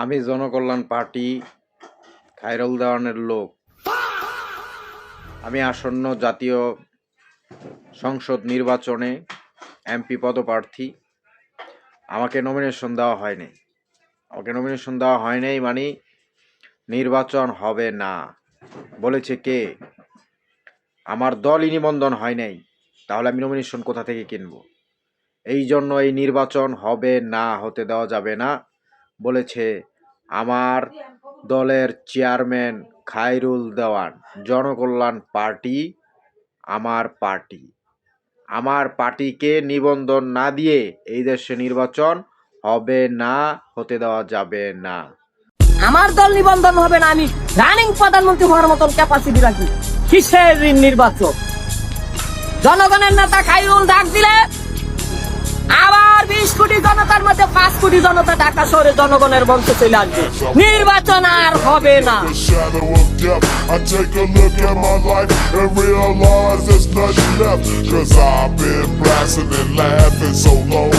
আমি জনকল্যাণ পার্টি খায়রুল দেওয়ানের লোক। আমি আসন্ন জাতীয় সংসদ নির্বাচনে এমপি পদপ্রার্থী। আমাকে নমিনেশন দেওয়া হয়নি। মানে নির্বাচন হবে না বলেছে কে? আমার দলই নিবন্ধন হয় নাই, তাহলে আমি নমিনেশন কোথা থেকে কিনবো? এই জন্য এই নির্বাচন হবে না, হতে দেওয়া যাবে না বলেছে আমার দলের চেয়ারম্যান খায়রুল দেওয়ান। জনকল্যাণ পার্টি আমার পার্টিকে নিবন্ধন না দিয়ে এই দেশে নির্বাচন হবে না, হতে দেওয়া যাবে না। আমার দল নিবন্ধন হবে না, আমি রানিং প্রধানমন্ত্রী হওয়ার মতন ক্যাপাসিটি রাখি। কিসের নির্বাচন? জনগণের নেতা খায়রুল ডাক দিলে আবার 20 কোটি জনতার মধ্যে 5 কোটি জনতা ঢাকা শহরে জনগণের মঞ্চে চলে আসবে। নির্বাচন আর হবে না। I take a look at my life and realize there's nothing left, 'cause I've been blasting and laughing so long.